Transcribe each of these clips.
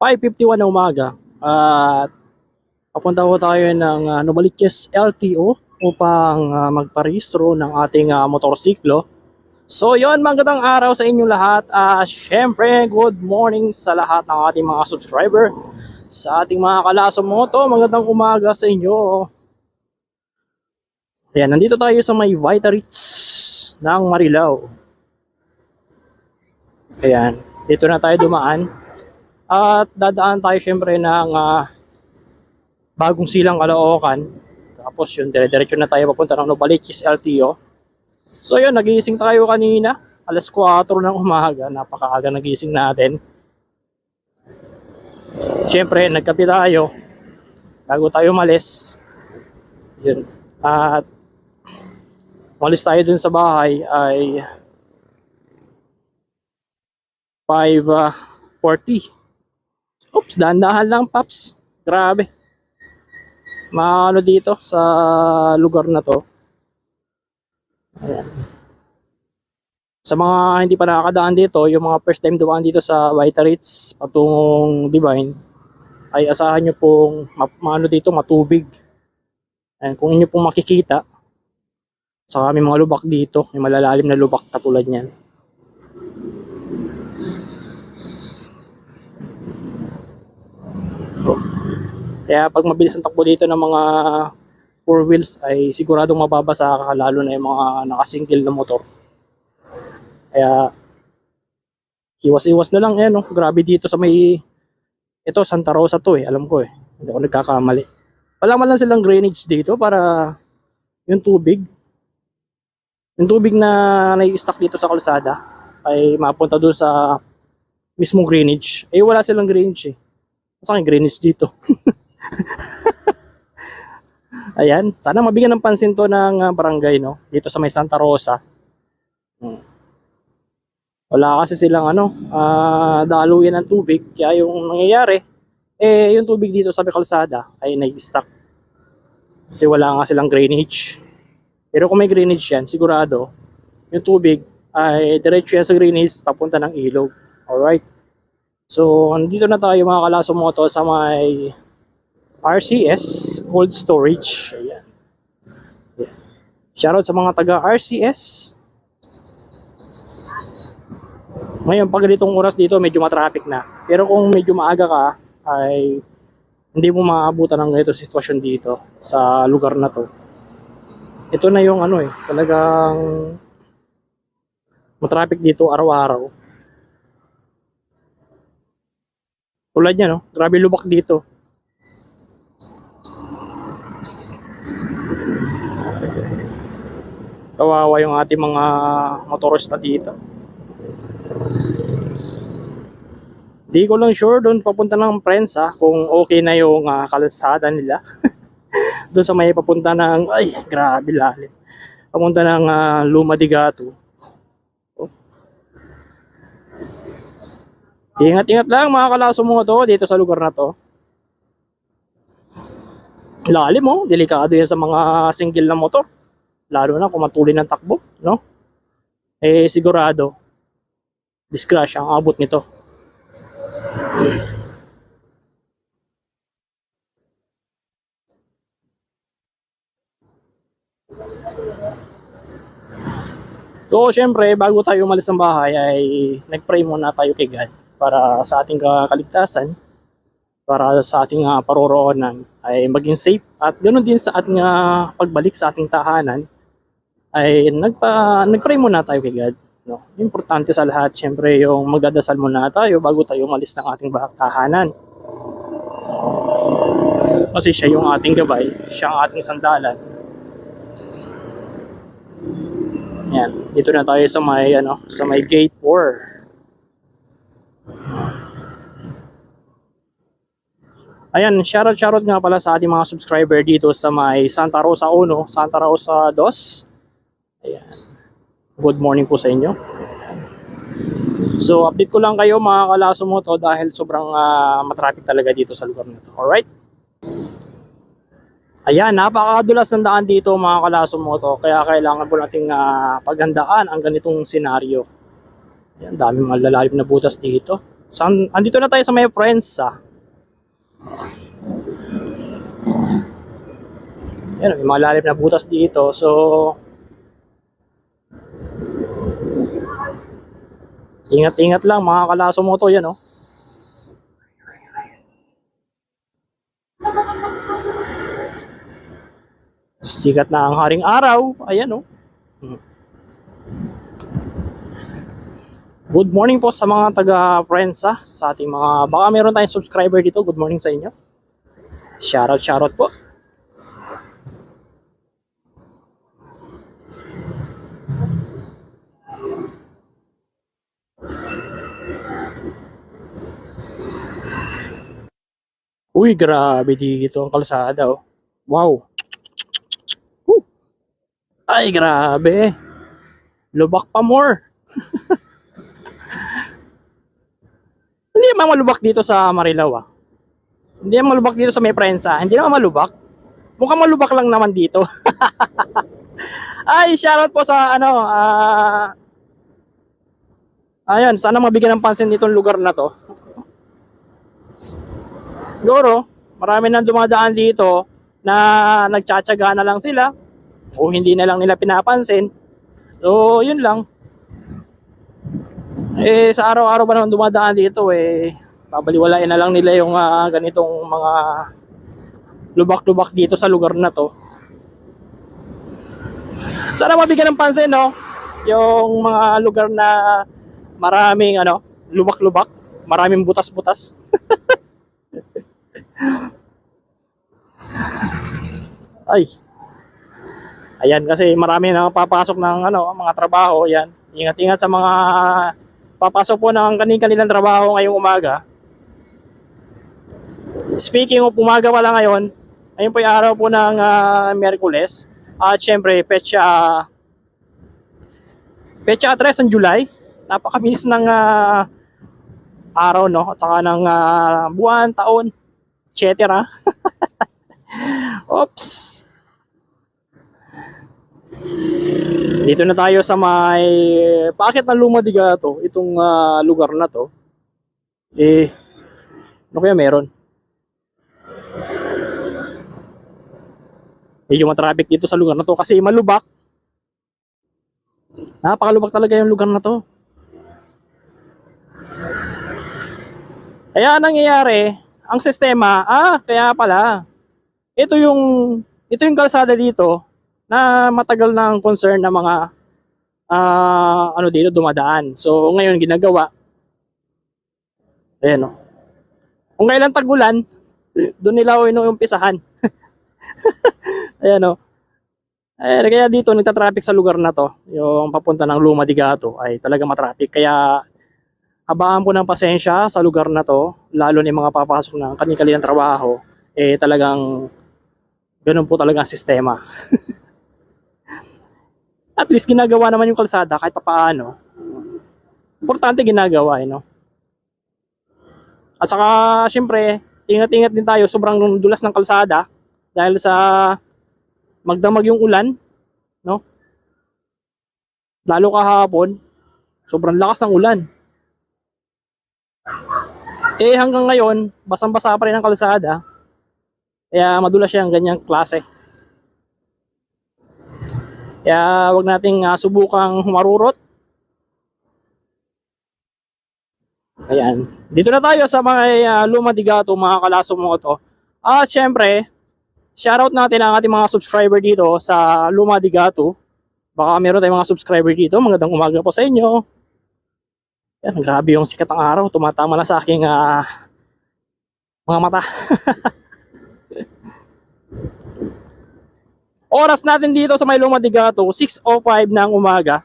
5:51 na umaga at papunta ko tayo ng Novaliches LTO upang magparehistro ng ating motorsiklo. So yon, magandang araw sa inyong lahat. Syempre, good morning sa lahat ng ating mga subscriber. Sa ating mga Kalaso Moto, magandang umaga sa inyo. Ayan, nandito tayo sa may Vitarits ng Marilao. Ayan, dito na tayo dumaan. At dadaan tayo syempre ng Bagong Silang, Caloocan. Tapos yun, dire-diretso na tayo papunta ng Novaliches LTO. So yun, nagising tayo kanina. Alas 4 ng umaga, napakaaga nagising natin. Syempre, nagkape tayo bago tayo umalis. Yun. At umalis tayo dun sa bahay ay 5:40. Oops, dahan-dahan lang, Paps. Grabe. Maano dito sa lugar na to. Ayan. Sa mga hindi pa nakakadaan dito, yung mga first time dumaan dito sa Vitarits patungong Divine, ay asahan nyo pong maano dito, matubig. Ayan, kung inyo pong makikita, sa may mga lubak dito, may malalalim na lubak katulad niyan. So, kaya pag mabilis ang takbo dito ng mga 4 wheels ay siguradong mababasa ka, lalo na yung mga nakasingle na motor. Kaya iwas-iwas na lang. No? Grabe dito sa may, ito Santa Rosa to alam ko hindi ako nagkakamali. Wala man lang silang drainage dito para yung tubig na nai-stack dito sa kalsada ay mapunta doon sa mismong drainage. Wala silang drainage Saan yung drainage dito? Ayan, sana mabigyan ng pansin to ng barangay, no? Dito sa may Santa Rosa. Wala kasi silang daluyan ng tubig, kaya yung nangyayari, yung tubig dito sa kalsada ay nai-stack. Kasi wala nga silang drainage. Pero kung may drainage yan, sigurado, yung tubig ay diretso yan sa drainage, papunta ng ilog. Alright? So, nandito na tayo mga Kalaso Moto sa may RCS Cold Storage. Ayan. Shoutout sa mga taga RCS. Ngayon, pag ganitong oras dito, medyo matraffic na. Pero kung medyo maaga ka, ay hindi mo maabutan ng ganito sitwasyon dito sa lugar na to. Ito na yung talagang matraffic dito araw-araw. Tulad niya, no? Grabe lubak dito. Kawawa yung ating mga motorista dito. Di ko lang sure doon papunta ng Prensa kung okay na yung kalsada nila. Doon sa may papunta ng, ay grabe lalim. Papunta ng Luma de Gato. Ingat-ingat lang mga Kalaso Moto dito sa lugar na to. Lalim delikado yan sa mga single na motor. Lalo na kung matuloy ng takbo, no? Sigurado, disgrasya ang abot nito. So, syempre, bago tayo umalis ng bahay ay nag-pray muna tayo kay God para sa ating kaligtasan, para sa ating paroroonan ay maging safe, at ganoon din sa ating pagbalik sa ating tahanan ay nag-pray muna tayo kay God. No? Importante sa lahat, syempre, yung magdadasal muna tayo bago tayo umalis ng ating tahanan. Kasi siya yung ating gabay, siya ang ating sandalan. Yan, dito na tayo sa may gate 4. Ayan, shoutout nga pala sa ating mga subscriber dito sa may Santa Rosa 1, Santa Rosa 2. Ayan. Good morning po sa inyo. So, update ko lang kayo mga Kalaso Moto dahil sobrang matraffic talaga dito sa lugar nito. Alright? Ayan, napakadulas ng daan dito mga Kalaso Moto, kaya kailangan po nating paghandaan ang ganitong senaryo. Ayan, daming malalalim na butas dito. Andito na tayo sa may Prensa. Yan, may mga lalim na butas dito. So, ingat-ingat lang mga kalaso mo to. Yan, oh. Sikat na ang haring araw. Ayan, oh. Good morning po sa mga taga-Prensa, sa ating mga, baka meron tayong subscriber dito. Good morning sa inyo. Shoutout po. Uy, grabe dito ang kalsada, oh. Wow. Ay, grabe. Lubak pa more. Hindi naman malubak dito sa Marilao, ah. Hindi naman malubak dito sa may Prensa. Hindi naman malubak. Mukhang malubak lang naman dito. Ay, shoutout po sa ano, ayun, sana mabigyan ng pansin itong lugar na to. Siguro, marami nang dumadaan dito na nagtsatsaga na lang sila o hindi na lang nila pinapansin. So, yun lang. Eh, sa araw-araw ba naman dumadaan dito, eh, babaliwalain na lang nila yung ganitong mga lubak-lubak dito sa lugar na to. Sana mabigyan ng pansin, no? Yung mga lugar na maraming lubak-lubak, maraming butas-butas. Ay. Ayan, kasi marami na papasok ng mga trabaho. Ayan. Ingat-ingat sa mga papasok po ng kanilang trabaho ngayong umaga. Speaking of umaga pala ngayon, ayun po yung araw po ng Miyerkules. At syempre, petsa 3 ng July. Napakabilis ng araw, no? At saka ng buwan, taon, etc. Oops. Dito na tayo sa may paakit ng Lumadigato, itong lugar na to. Eh, ano kaya meron? Medyo matraffic dito sa lugar na to kasi malubak. Napakalubak talaga yung lugar na to. Kaya nangyayari, ang sistema, kaya pala, ito yung kalsada dito na matagal ng concern ng mga dito dumadaan. So ngayon ginagawa, ayan, kung kailan tag-ulan, doon nila inuumpisahan. Ayan, kaya dito nagta-traffic sa lugar na to, yung papunta ng Lumadigato ay talaga matraffic. Kaya habaan po ng pasensya sa lugar na to, lalo na yung mga papasok ng kanilang trabaho, talagang ganun po talaga ang sistema. At least ginagawa naman yung kalsada kahit papaano. Importante ginagawa, no? At saka, syempre, ingat-ingat din tayo, sobrang dulas ng kalsada dahil sa magdamag yung ulan, no? Lalo kahapon, sobrang lakas ng ulan. Hanggang ngayon, basang-basa pa rin ang kalsada. Kaya madulas siya ang ganyang klase. Kaya wag nating subukang humarurot. Ayan. Dito na tayo sa mga Lumadigato, mga kalaso mo to. At syempre, shoutout natin ang ating mga subscriber dito sa Lumadigato. Baka meron tayong mga subscriber dito. Magandang umaga po sa inyo. Yan, grabe yung sikat ng araw. Tumatama na sa aking mga mata. Oras natin dito sa may Lumadigato, 6:05 ng umaga.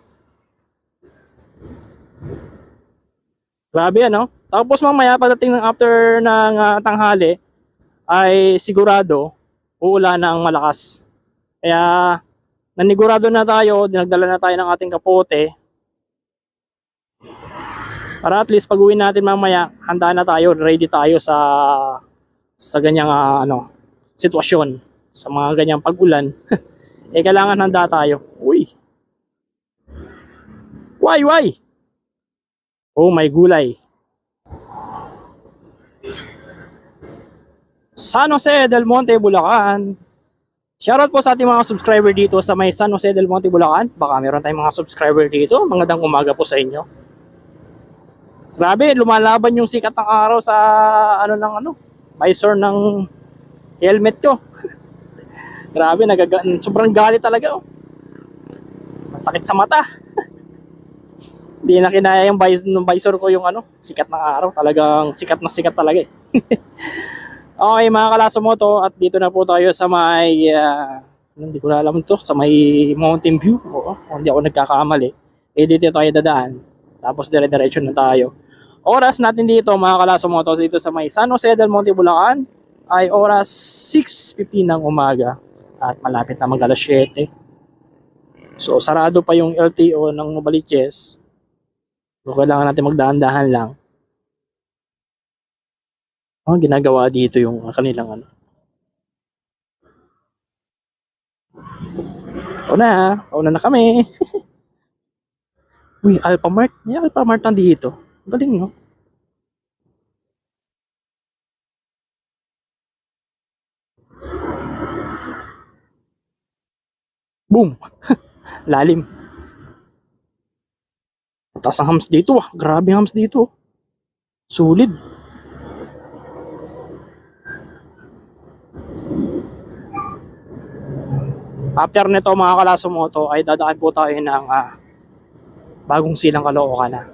Grabe, ano? Tapos mamaya pagdating ng after ng tanghali ay sigurado uulan ng malakas. Kaya nanigurado na tayo, dinagdala na tayo ng ating kapote. Para at least pag-uwi natin mamaya, handa na tayo, ready tayo sa ganyang sitwasyon. Sa mga ganyang pag-ulan, kailangan handa tayo. Uy! Why? Oh, may gulay. San Jose del Monte, Bulacan. Shoutout po sa ating mga subscriber dito sa may San Jose del Monte, Bulacan. Baka meron tayong mga subscriber dito. Magandang umaga po sa inyo. Grabe, lumalaban yung sikat ng araw sa visor ng helmet ko. Grabe, sobrang galit talaga. Oh. Masakit sa mata. Hindi na kinaya yung visor ko yung sikat ng araw. Talagang sikat na sikat talaga eh. Okay mga Kalasomoto, at dito na po tayo sa may, hindi ko na alam to, sa may Mountain View. Oo, hindi ako nagkakamali. Dito tayo dadaan. Tapos dire-diretso na tayo. Oras natin dito mga Kalasomoto, dito sa may San Jose del Monte, Bulacan, ay oras 6:15 ng umaga. At malapit na mag-alas 7. So sarado pa yung LTO ng Novaliches. So kailangan natin magdahan-dahan lang. Ginagawa dito yung kanilang Una na kami. Uy, Alphamart. May Alphamart nandito. Galing, no? Boom! Lalim. Taas ang hams dito ah. Grabe ang hams dito. Sulit. After nito mga Kalasomoto ay dadaan po tayo ng Bagong Silang, Caloocan na.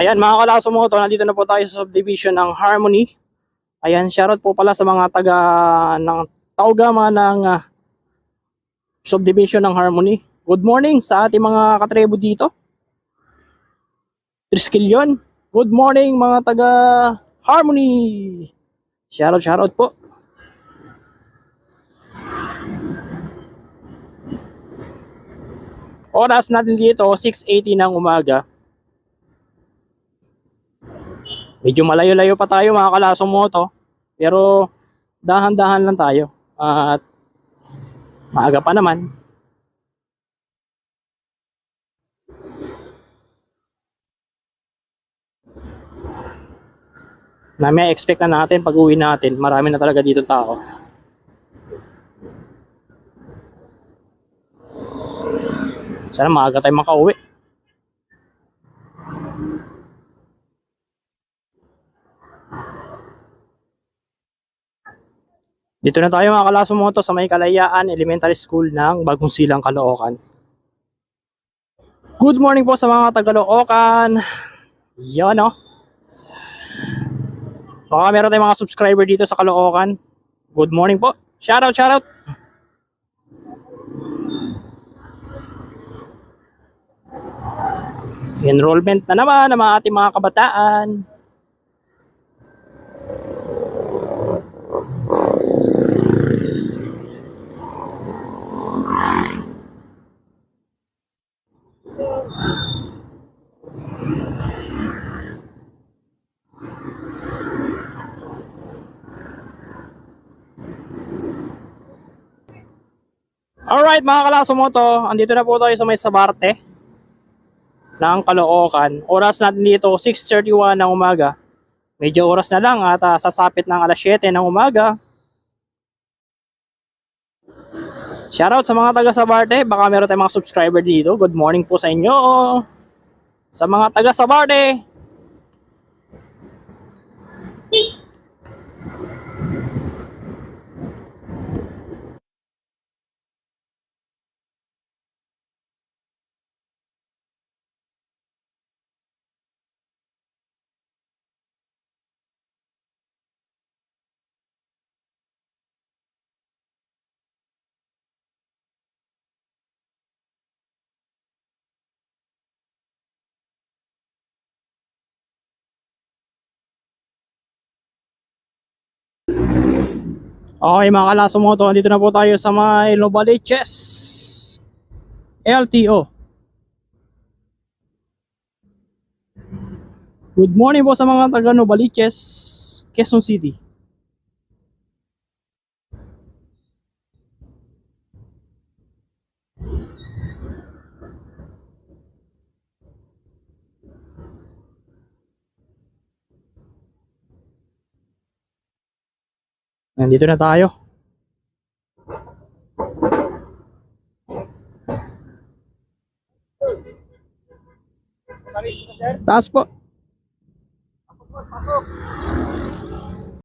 Ayan mga Kalasomoto, nandito na po tayo sa subdivision ng Harmony. Ayan, shoutout po pala sa mga taga ng Taugama ng subdivision ng Harmony. Good morning sa ating mga katrebo dito. Triskelion. Good morning mga taga Harmony. Shoutout po. Oras natin dito 6:80 ng umaga. Medyo malayo-layo pa tayo mga Kalasomoto, pero dahan-dahan lang tayo at maaga pa naman. May expect na natin pag uwi natin, marami na talaga dito tao. Sana maaga tayo makauwi. Dito na tayo mga Kalasomoto sa may Kalayaan Elementary School ng Bagong Silang, Caloocan. Good morning po sa mga taga-Caloocan. Yan o. Baka meron tayong mga subscriber dito sa Caloocan. Good morning po. Shoutout. Enrollment na naman ng ating mga kabataan. Alright mga Kalasomoto, andito na po tayo sa may Sabarte ng Caloocan. Oras natin dito 6:31 ng umaga. Medyo oras na lang at sasapit ng alas 7 ng umaga. Shoutout sa mga taga Sabarte, baka meron tayong mga subscriber dito. Good morning po sa inyo. Sa mga taga Sabarte. Okay mga Kalasomoto, dito na po tayo sa may Novaliches LTO. Good morning po sa mga taga Novaliches, Quezon City. Nandito na tayo. Taas po.